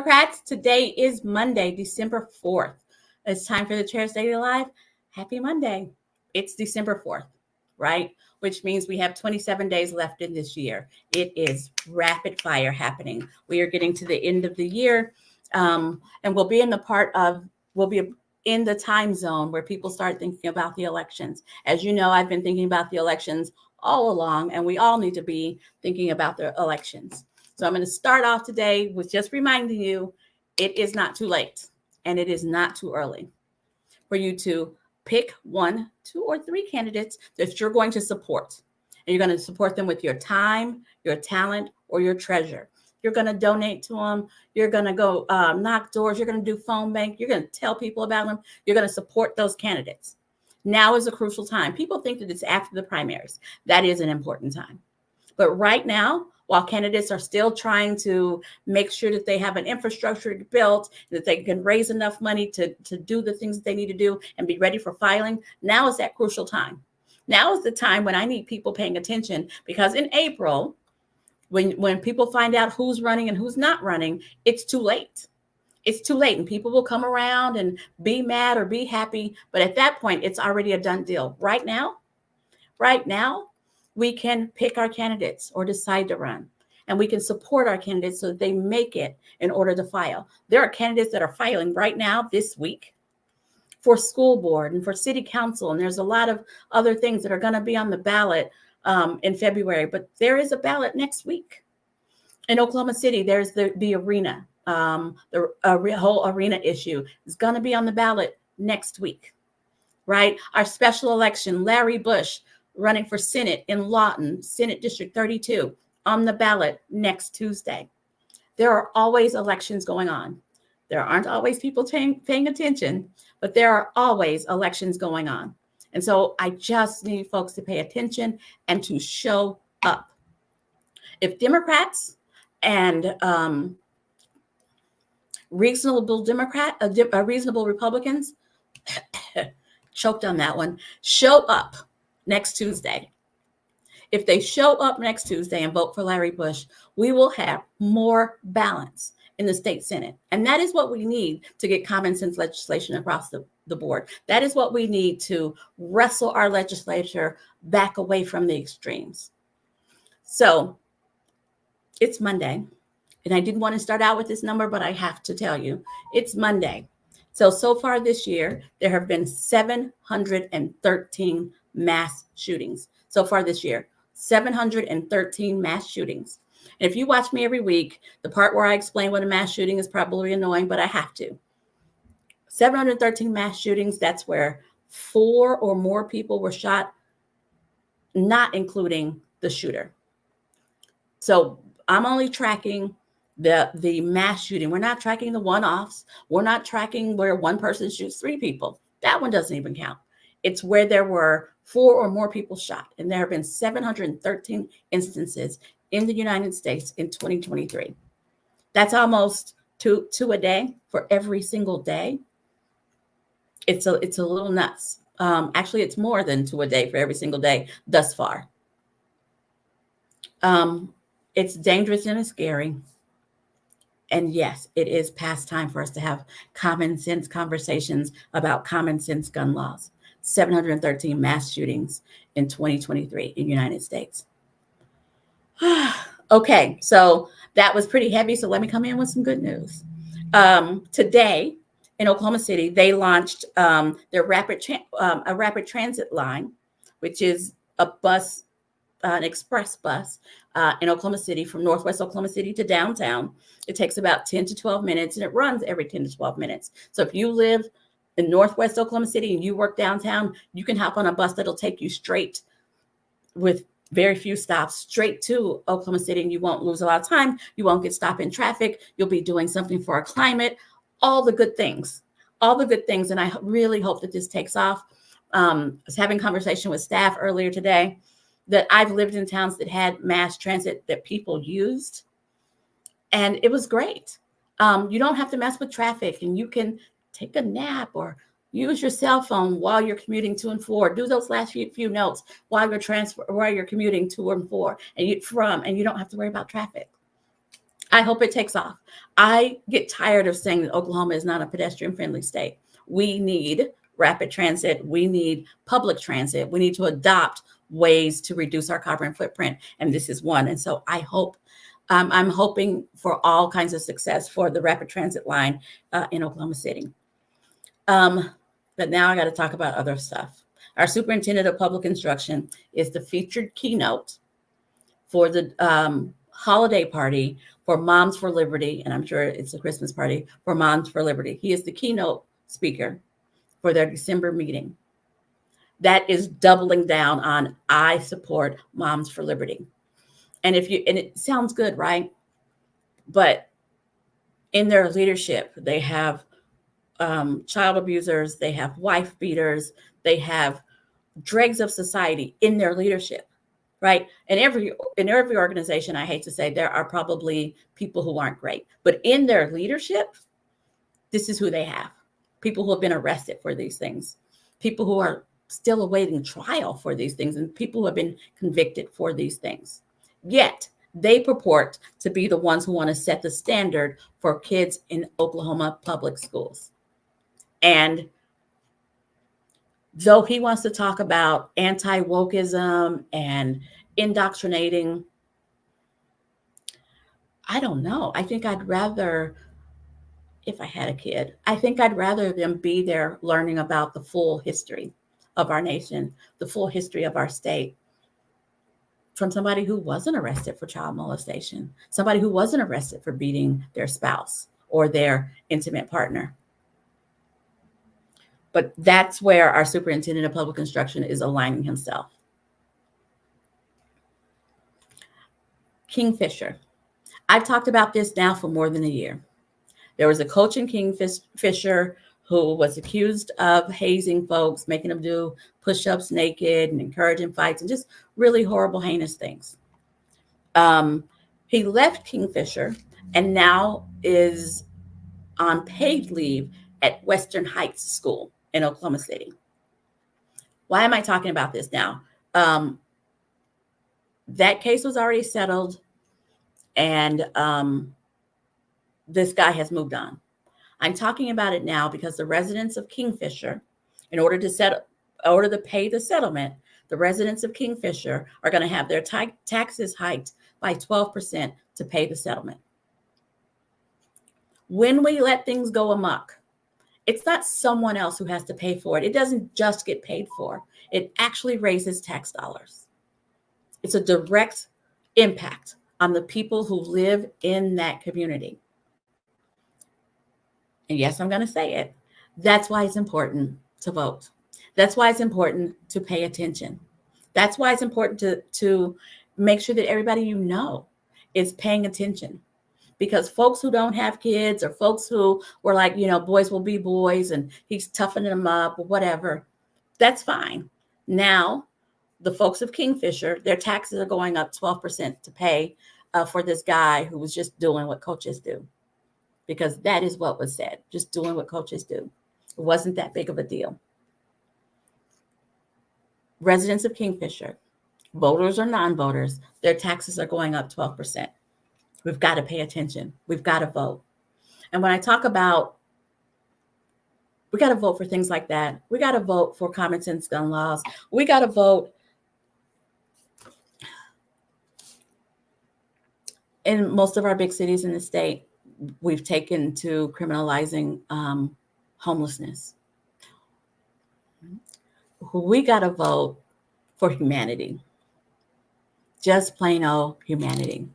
Democrats, today is Monday, December 4th. It's time for the Chair's Daily Live. Happy Monday. It's December 4th, right? Which means we have 27 days left in this year. It is rapid fire happening. We are getting to the end of the year, and we'll be in the time zone where people start thinking about the elections. As you know, I've been thinking about the elections all along, and we all need to be thinking about the elections. So I'm going to start off today with just reminding you, it is not too late and it is not too early for you to pick 1, 2, or 3 candidates that you're going to support. And you're going to support them with your time, your talent, or your treasure. You're going to donate to them. You're going to go knock doors. You're going to do phone bank. You're going to tell people about them. You're going to support those candidates. Now is a crucial time. People think that it's after the primaries. That is an important time. But right now, while candidates are still trying to make sure that they have an infrastructure built, that they can raise enough money to do the things that they need to do and be ready for filing, now is that crucial time. Now is the time when I need people paying attention, because in April, when people find out who's running and who's not running, it's too late. It's too late, and people will come around and be mad or be happy. But at that point, it's already a done deal. Right now, we can pick our candidates or decide to run, and we can support our candidates so that they make it in order to file. There are candidates that are filing right now this week for school board and for city council, and there's a lot of other things that are going to be on the ballot in February, but there is a ballot next week. In Oklahoma City, there's the arena, the whole arena issue is going to be on the ballot next week, right? Our special election, Larry Bush, running for Senate in Lawton, Senate District 32, on the ballot next Tuesday. There are always elections going on. There aren't always people paying attention, but there are always elections going on. And so I just need folks to pay attention and to show up. If Democrats and reasonable Republicans, choked on that one, show up next Tuesday. If they show up next Tuesday and vote for Larry Bush, we will have more balance in the state Senate. And that is what we need to get common sense legislation across the board. That is what we need to wrestle our legislature back away from the extremes. So it's Monday, and I didn't want to start out with this number, but I have to tell you, it's Monday. So far this year, there have been 713 mass shootings. So far this year, 713 mass shootings. And if you watch me every week, the part where I explain what a mass shooting is probably annoying, but I have to. 713 mass shootings, that's where 4 or more people were shot, not including the shooter. So I'm only tracking the mass shooting. We're not tracking the one-offs. We're not tracking where one person shoots 3 people. That one doesn't even count. It's where there were 4 or more people shot. And there have been 713 instances in the United States in 2023. That's almost two a day for every single day. It's a little nuts. Actually, it's more than 2 a day for every single day thus far. It's dangerous and it's scary. And yes, it is past time for us to have common sense conversations about common sense gun laws. 713 mass shootings in 2023 in the United States. Okay, so that was pretty heavy. So let me come in with some good news. Today in Oklahoma City, they launched their rapid transit line, which is a bus, an express bus in Oklahoma City from Northwest Oklahoma City to downtown. It takes about 10 to 12 minutes, and it runs every 10 to 12 minutes. So if you live in Northwest Oklahoma City and you work downtown, you can hop on a bus that'll take you straight, with very few stops, straight to Oklahoma City, and you won't lose a lot of time. You won't get stopped in traffic. You'll be doing something for our climate, all the good things. And I really hope that this takes off. I was having a conversation with staff earlier today that I've lived in towns that had mass transit that people used, and it was great. You don't have to mess with traffic, and you can take a nap or use your cell phone while you're commuting to and for. Do those last few notes while you're commuting to and for, and you don't have to worry about traffic. I hope it takes off. I get tired of saying that Oklahoma is not a pedestrian friendly state. We need rapid transit. We need public transit. We need to adopt ways to reduce our carbon footprint. And this is one. And so I'm hoping for all kinds of success for the rapid transit line in Oklahoma City. But now I got to talk about other stuff. Our superintendent of public instruction is the featured keynote for the holiday party for Moms for Liberty, and I'm sure it's a Christmas party for Moms for Liberty. He is the keynote speaker for their December meeting. That is doubling down on I support Moms for Liberty. And it sounds good, right? But in their leadership, they have child abusers, they have wife beaters, they have dregs of society in their leadership. Right. And in every organization, I hate to say, there are probably people who aren't great, but in their leadership, this is who they have. People who have been arrested for these things, people who are still awaiting trial for these things, and people who have been convicted for these things. Yet they purport to be the ones who want to set the standard for kids in Oklahoma public schools. And though he wants to talk about anti-wokeism and indoctrinating, I don't know. I think I'd rather, if I had a kid, I think I'd rather them be there learning about the full history of our nation, the full history of our state, from somebody who wasn't arrested for child molestation, somebody who wasn't arrested for beating their spouse or their intimate partner. But that's where our superintendent of public instruction is aligning himself. Kingfisher. I've talked about this now for more than a year. There was a coach in Kingfisher who was accused of hazing folks, making them do push-ups naked and encouraging fights and just really horrible, heinous things. He left Kingfisher and now is on paid leave at Western Heights School in Oklahoma City. Why am I talking about this now? That case was already settled, and this guy has moved on. I'm talking about it now because the residents of Kingfisher, in order to pay the settlement, the residents of Kingfisher are going to have their taxes hiked by 12% to pay the settlement. When we let things go amok, it's not someone else who has to pay for it. It doesn't just get paid for. It actually raises tax dollars. It's a direct impact on the people who live in that community. And yes, I'm going to say it. That's why it's important to vote. That's why it's important to pay attention. That's why it's important to make sure that everybody you know is paying attention. Because folks who don't have kids or folks who were like, boys will be boys and he's toughening them up or whatever, that's fine. Now, the folks of Kingfisher, their taxes are going up 12% to pay for this guy who was just doing what coaches do. Because that is what was said, just doing what coaches do. It wasn't that big of a deal. Residents of Kingfisher, voters or non-voters, their taxes are going up 12%. We've got to pay attention. We've got to vote. And when I talk about, we got to vote for things like that. We got to vote for common sense gun laws. We got to vote in most of our big cities in the state. We've taken to criminalizing homelessness. We got to vote for humanity. Just plain old humanity.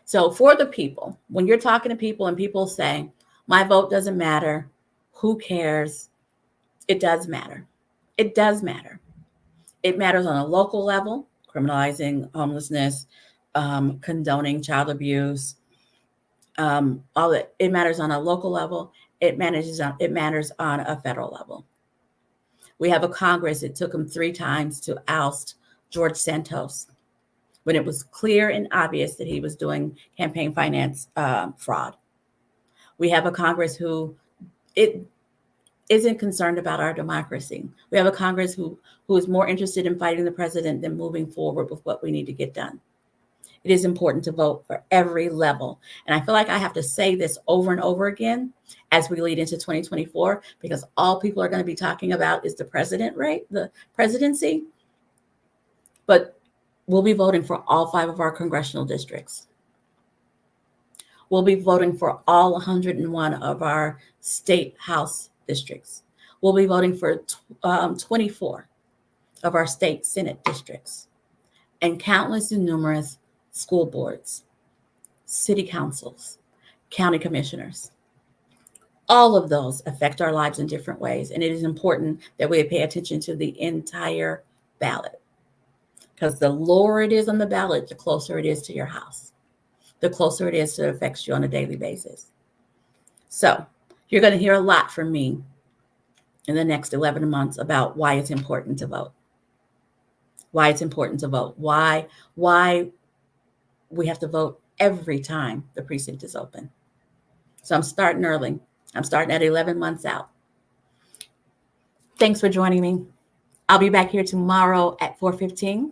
So for the people, when you're talking to people and people say, my vote doesn't matter, who cares? It does matter. It does matter. It matters on a local level, criminalizing homelessness, condoning child abuse, all that. It matters on a local level. It matters on a federal level. We have a Congress. It took them 3 times to oust George Santos when it was clear and obvious that he was doing campaign finance fraud. We have a Congress who isn't concerned about our democracy. We have a Congress who is more interested in fighting the president than moving forward with what we need to get done. It is important to vote for every level. And I feel like I have to say this over and over again as we lead into 2024, because all people are going to be talking about is the president, right? The presidency. But we'll be voting for all 5 of our congressional districts. We'll be voting for all 101 of our state house districts. We'll be voting for 24 of our state senate districts, and countless and numerous school boards, city councils, county commissioners. All of those affect our lives in different ways, and it is important that we pay attention to the entire ballot, because the lower it is on the ballot, the closer it is to your house, the closer it is to affect you on a daily basis. So you're going to hear a lot from me in the next 11 months about why it's important to vote. Why it's important to vote. Why we have to vote every time the precinct is open. So I'm starting early. I'm starting at 11 months out. Thanks for joining me. I'll be back here tomorrow at 4:15.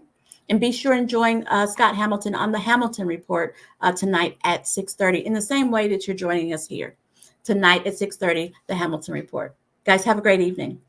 And be sure and join Scott Hamilton on the Hamilton Report tonight at 6:30, in the same way that you're joining us here. Tonight at 6:30, the Hamilton Report. Guys, have a great evening.